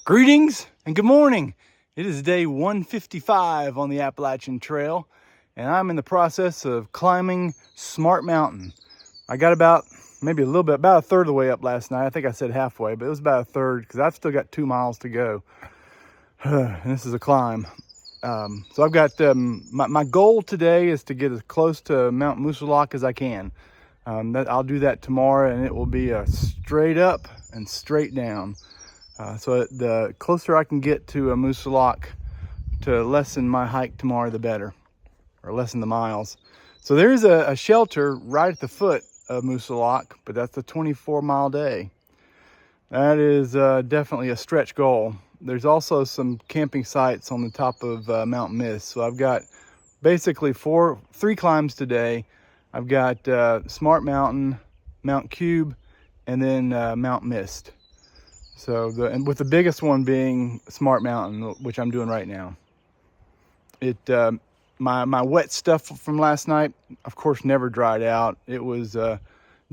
Greetings and good morning. It is day 155 on the Appalachian Trail, and I'm in the process of climbing Smart Mountain. I got about a third of the way up last night. I think I said halfway, but it was about a third because I've still got 2 miles to go. And this is a climb. So I've got my goal today is to get as close to Mount Moosilauke as I can. I'll do that tomorrow, and it will be a straight up and straight down. So the closer I can get to Moosilauke to lessen my hike tomorrow, the better, or lessen the miles. So there's a shelter right at the foot of Moosilauke, but that's a 24-mile day. That is definitely a stretch goal. There's also some camping sites on the top of Mount Mist. So I've got basically three climbs today. I've got Smart Mountain, Mount Cube, and then Mount Mist. So with the biggest one being Smart Mountain, which I'm doing right now. My wet stuff from last night, of course, never dried out. It was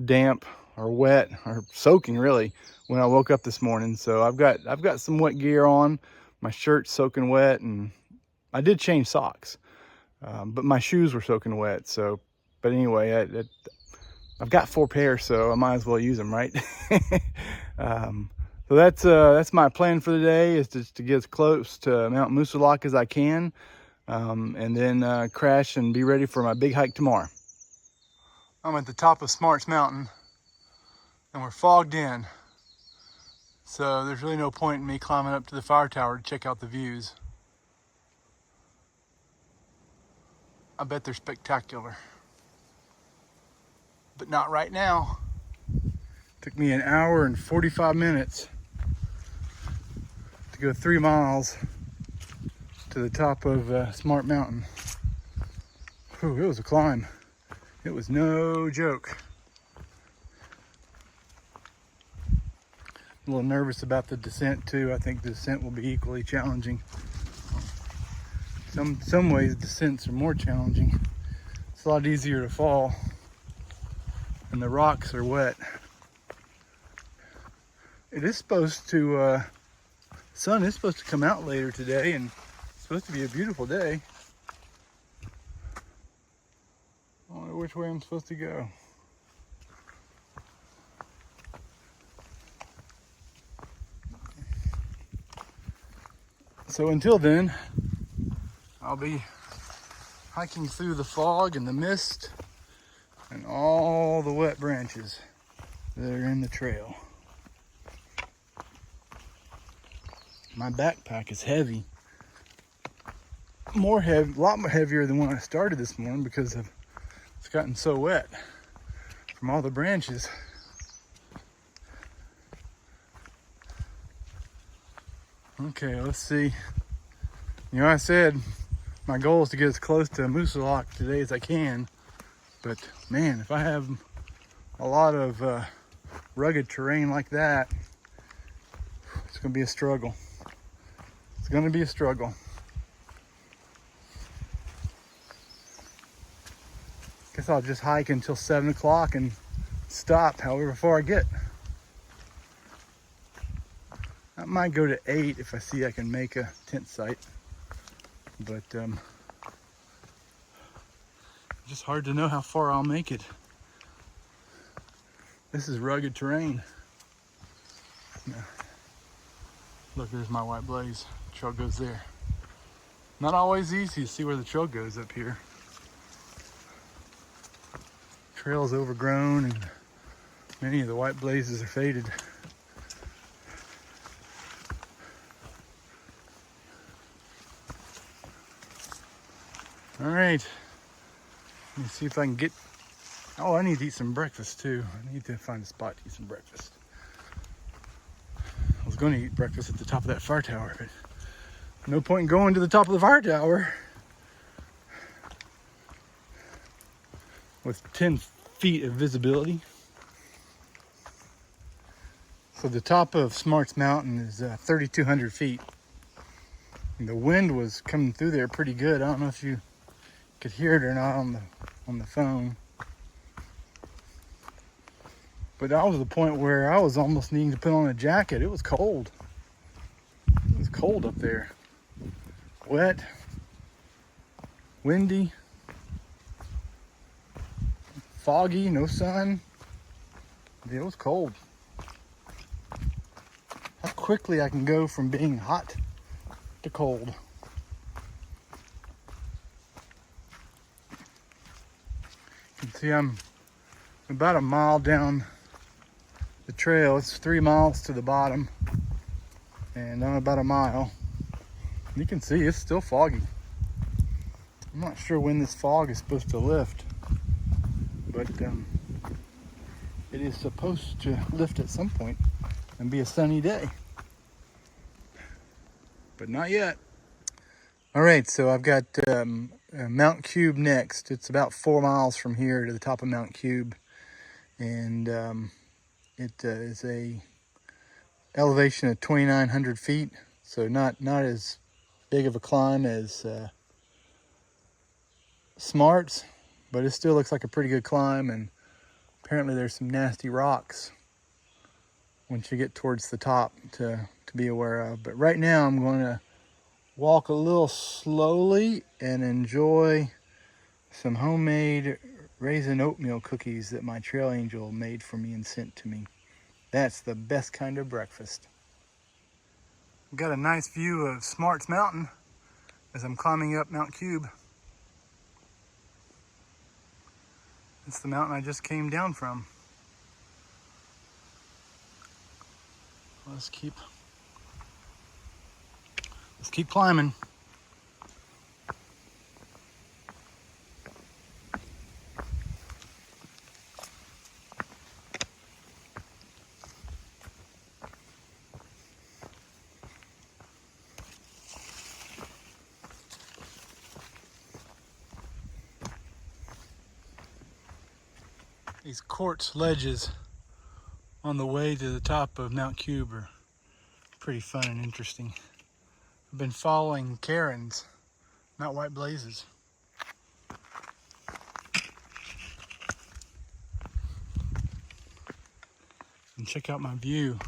damp or wet or soaking really when I woke up this morning. So I've got some wet gear on. My shirt's soaking wet, and I did change socks, but my shoes were soaking wet. So, but anyway, I've got 4 pairs, so I might as well use them, right? So that's my plan for the day, is to get as close to Mount Moosilauke as I can, and then crash and be ready for my big hike tomorrow. I'm at the top of Smarts Mountain, and we're fogged in, so there's really no point in me climbing up to the fire tower to check out the views. I bet they're spectacular, but not right now. Took me 1 hour and 45 minutes to go 3 miles to the top of Smart Mountain. Whew, it was a climb. It was no joke. A little nervous about the descent too. I think the descent will be equally challenging. Some ways descents are more challenging. It's a lot easier to fall, and the rocks are wet. It is supposed to, sun is supposed to come out later today, and it's supposed to be a beautiful day. I wonder which way I'm supposed to go. So until then, I'll be hiking through the fog and the mist and all the wet branches that are in the trail. My backpack is heavy. A lot more heavier than when I started this morning because it's gotten so wet from all the branches. Okay, let's see. You know, I said my goal is to get as close to Moosilauke today as I can, but man, if I have a lot of rugged terrain like that, it's gonna be a struggle. It's gonna be a struggle. Guess I'll just hike until 7 o'clock and stop however far I get. I might go to 8 if I see I can make a tent site, but just hard to know how far I'll make it. This is rugged terrain. Look, there's my white blaze. Trail goes there. Not always easy to see where the trail goes up here. Trail's overgrown and many of the white blazes are faded. All right, let me see if I can get, I need to eat some breakfast too. I need to find a spot to eat some breakfast. I was going to eat breakfast at the top of that fire tower, but no point in going to the top of the fire tower with 10 feet of visibility. So the top of Smarts Mountain is 3,200 feet. And the wind was coming through there pretty good. I don't know if you could hear it or not on the phone. But I was at the point where I was almost needing to put on a jacket. It was cold. cold up there. Wet, windy, foggy, no sun. It was cold. How quickly I can go from being hot to cold. You can see I'm about a mile down the trail. It's 3 miles to the bottom, and I'm about a mile. You can see it's still foggy. I'm not sure when this fog is supposed to lift, but it is supposed to lift at some point and be a sunny day, but not yet. All right, so I've got Mount Cube next. It's about 4 miles from here to the top of Mount Cube, and it is a elevation of 2,900 feet, so not as big of a climb as Smart's, but it still looks like a pretty good climb. And apparently there's some nasty rocks once you get towards the top to be aware of. But right now I'm going to walk a little slowly and enjoy some homemade raisin oatmeal cookies that my trail angel made for me and sent to me. That's the best kind of breakfast. We've got a nice view of Smart's Mountain as I'm climbing up Mount Cube. It's the mountain I just came down from. Let's keep climbing. These quartz ledges on the way to the top of Mount Cube are pretty fun and interesting. I've been following Karens, not white blazes. And check out my view.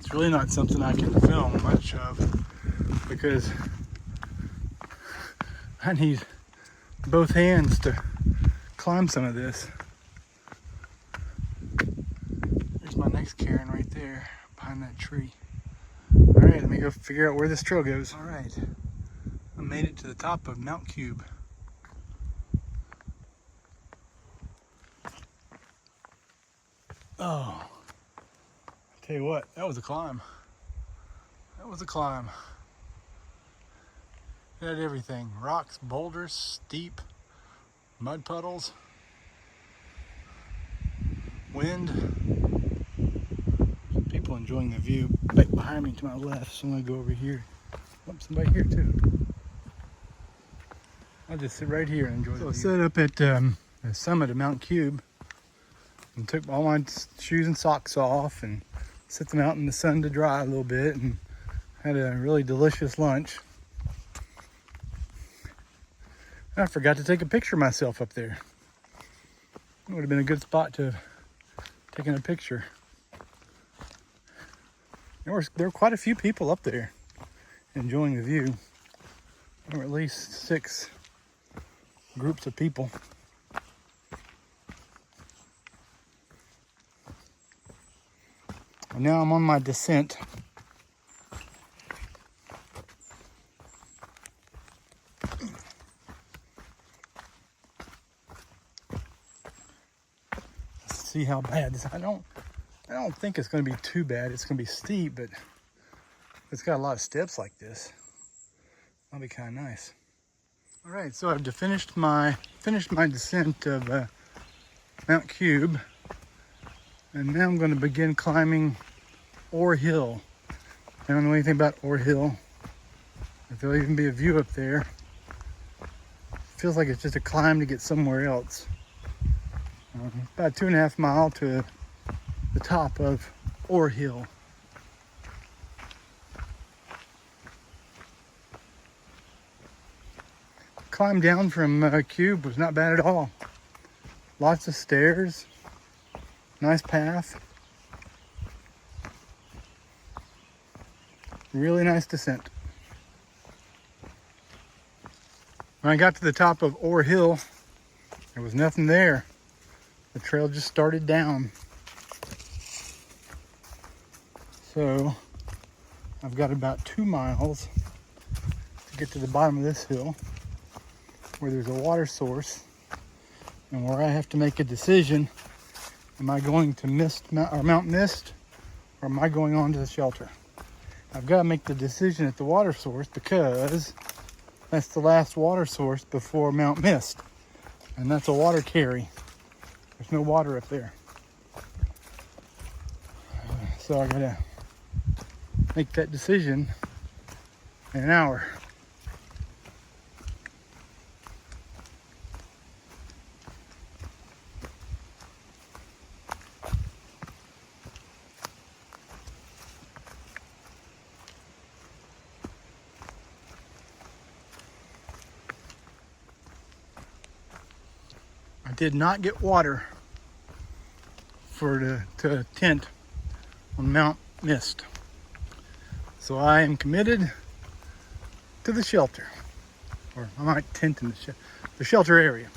It's really not something I can film much of because I need both hands to climb some of this. There's my next cairn right there behind that tree. All right, let me go figure out where this trail goes. All right, I made it to the top of Mount Cube. Oh. Tell you what, that was a climb. That was a climb. It had everything. Rocks, boulders, steep, mud puddles, wind. People enjoying the view right behind me to my left, so I'm gonna go over here. Oh, somebody here too. I'll just sit right here and enjoy the view. So I set up at the summit of Mount Cube and took all my shoes and socks off and set them out in the sun to dry a little bit, and had a really delicious lunch. I forgot to take a picture of myself up there. It would have been a good spot to have taken a picture. There were quite a few people up there enjoying the view. There were at least 6 groups of people. And now I'm on my descent. Let's see how bad this. I don't think it's going to be too bad. It's going to be steep, but it's got a lot of steps like this. That'll be kind of nice. All right, so I've finished my descent of Mount Cube. And now I'm going to begin climbing Orhill. I don't know anything about Orhill. If there'll even be a view up there feels like it's just a climb to get somewhere else. About 2.5 miles to the top of Orhill. Climb down from Cube was not bad at all. Lots of stairs, nice path, really nice descent. When I got to the top of Orhill, there was nothing there. The trail just started down. So I've got about 2 miles to get to the bottom of this hill where there's a water source and where I have to make a decision. Am I going to Mount Mist, or am I going on to the shelter? I've got to make the decision at the water source because that's the last water source before Mount Mist. And that's a water carry. There's no water up there. So I gotta make that decision in an hour. I did not get water to tent on Mount Mist. So I am committed to the shelter, or I might tent in the shelter area.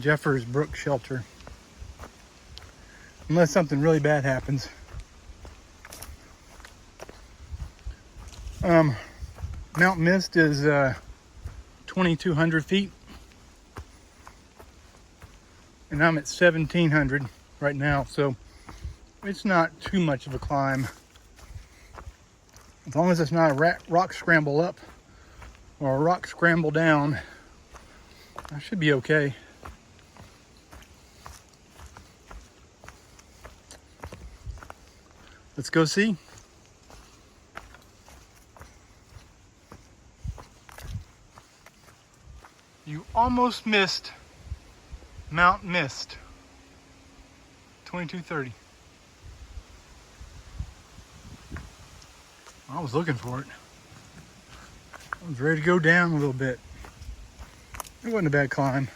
Jeffers Brook Shelter. Unless something really bad happens. Mount Mist is 2,200 feet. And I'm at 1,700 right now, so it's not too much of a climb. As long as it's not a rock scramble up or a rock scramble down, I should be okay. Let's go see. You almost missed Mount Mist, 2230. I was looking for it. I was ready to go down a little bit. It wasn't a bad climb.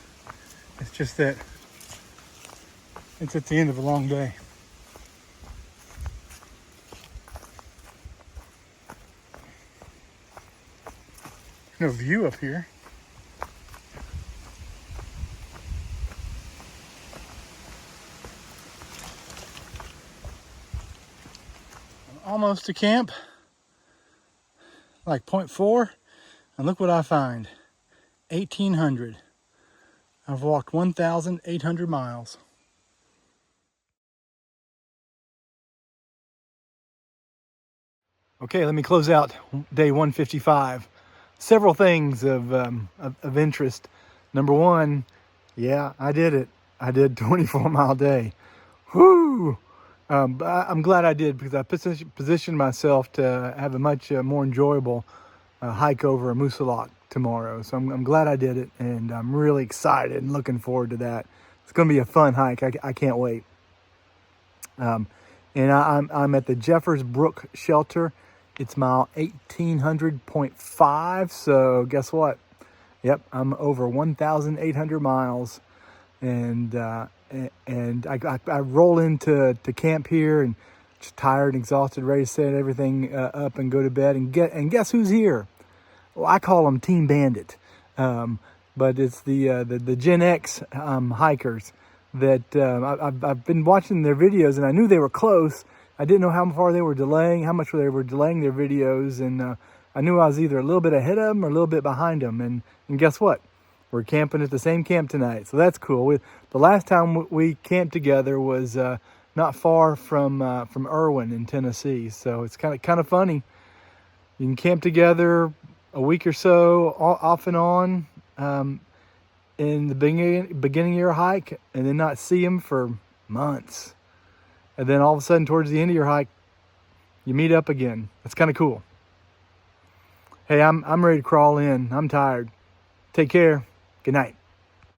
It's just that it's at the end of a long day. No view up here. Almost to camp, like 0.4, and look what I find, 1,800. I've walked 1,800 miles. Okay, let me close out day 155. Several things of interest. Number one, yeah, I did it. I did 24-mile day. Whoo! But I'm glad I did, because I positioned myself to have a much more enjoyable hike over a Moosalok tomorrow. So I'm glad I did it, and I'm really excited and looking forward to that. It's going to be a fun hike. I can't wait. And I'm at the Jeffers Brook Shelter. It's mile 1,800.5. So guess what? Yep, I'm over 1,800 miles, and I roll into camp here and just tired and exhausted, ready to set everything up and go to bed. And guess who's here? Well, I call them Team Bandit, but it's the Gen X hikers that I've been watching their videos, and I knew they were close. I didn't know how far they were delaying, how much they were delaying their videos, and I knew I was either a little bit ahead of them or a little bit behind them. And guess what? We're camping at the same camp tonight, so that's cool. The last time we camped together was not far from Irwin in Tennessee, so it's kind of funny. You can camp together a week or so off and on in the beginning of your hike, and then not see them for months, and then all of a sudden towards the end of your hike, you meet up again. That's kind of cool. Hey, I'm ready to crawl in. I'm tired. Take care. Good night.